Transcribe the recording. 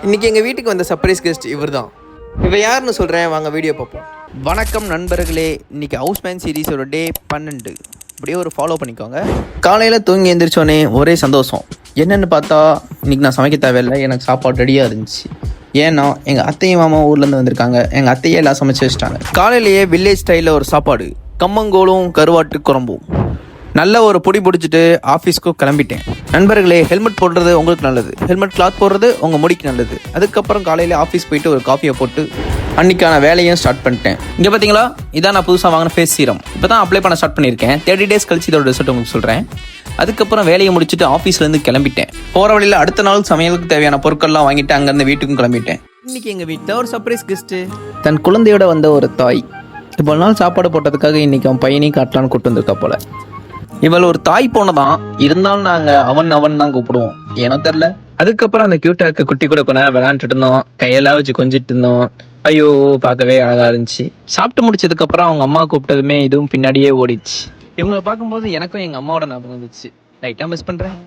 இன்றைக்கி எங்கள் வீட்டுக்கு வந்த சர்ப்ரைஸ் கெஸ்ட் இவர் தான். இவன் யாருன்னு சொல்கிறேன், வாங்க வீடியோ பார்ப்போம். வணக்கம் நண்பர்களே, இன்றைக்கி ஹவுஸ்மேன் சீரீஸோட டே 12. அப்படியே ஒரு ஃபாலோ பண்ணிக்கோங்க. காலையில் தூங்கி எழுந்திரிச்சோன்னே ஒரே சந்தோஷம். என்னென்னு பார்த்தா இன்றைக்கி நான் சமைக்க தேவையில்லை, எனக்கு சாப்பாடு ரெடியாக இருந்துச்சு. ஏன்னா எங்கள் அத்தையும் மாமா ஊர்லேருந்து வந்திருக்காங்க. எங்கள் அத்தையே எல்லாம் சமைச்சு வச்சிட்டாங்க. காலையிலேயே வில்லேஜ் ஸ்டைலில் ஒரு சாப்பாடு, கம்மங்கோலும் கருவாட்டு குழம்பும். நல்ல ஒரு பொடி பிடிச்சிட்டு ஆஃபீஸ்க்கு கிளம்பிட்டேன். நண்பர்களே, ஹெல்மெட் போடுறது உங்களுக்கு நல்லது, ஹெல்மெட் கிளாத் போடுறது உங்கள் முடிக்கு நல்லது. அதுக்கப்புறம் காலையில் ஆஃபீஸ் போயிட்டு ஒரு காஃபியை போட்டு அன்றைக்கான வேலையும் ஸ்டார்ட் பண்ணிட்டேன். இங்கே பார்த்தீங்களா, இதான் நான் புதுசாக வாங்கின ஃபேஸ் சீரம். இப்போ தான் அப்ளை பண்ண ஸ்டார்ட் பண்ணியிருக்கேன். 30 days கழிச்சு இதோட ரிசல்ட் உங்களுக்கு சொல்கிறேன். அதுக்கப்புறம் வேலையை முடிச்சுட்டு ஆஃபீஸ்லேருந்து கிளம்பிட்டேன். போகிற வழியில் அடுத்த நாள் சமையலுக்கு தேவையான பொருட்கள்லாம் வாங்கிட்டு அங்கேருந்து வீட்டுக்கும் கிளம்பிட்டேன். இன்றைக்கி எங்கள் வீட்டில் ஒரு சர்ப்ரைஸ் கெஸ்ட்டு, தன் குழந்தையோட வந்த ஒரு தாய். இவ்வளோ நாள் சாப்பாடு போட்டதுக்காக இன்றைக்கி அவன் பையனையும் காட்டலான்னு கூட்டு வந்திருக்கா போல. இவள் ஒரு தாய் பொண்ணு தான், இருந்தாலும் நாங்கள் அவன் தான் கூப்பிடுவோம், ஏன்னா தெரில. அதுக்கப்புறம் அந்த கியூட்டா இருக்க குட்டி கூட கொஞ்ச நேரம் விளையாண்டுட்டு இருந்தோம், கையெல்லாம் வச்சு கொஞ்சிட்டு இருந்தோம். ஐயோ, பார்க்கவே அழகா இருந்துச்சு. சாப்பிட்டு முடிச்சதுக்கப்புறம் அவங்க அம்மா கூப்பிட்டதுமே இதுவும் பின்னாடியே ஓடிச்சு. இவங்களை பார்க்கும்போது எனக்கும் எங்கள் அம்மாவோட ஞாபகம் வந்துச்சு. லைட்டாக மிஸ் பண்ணுறேன்.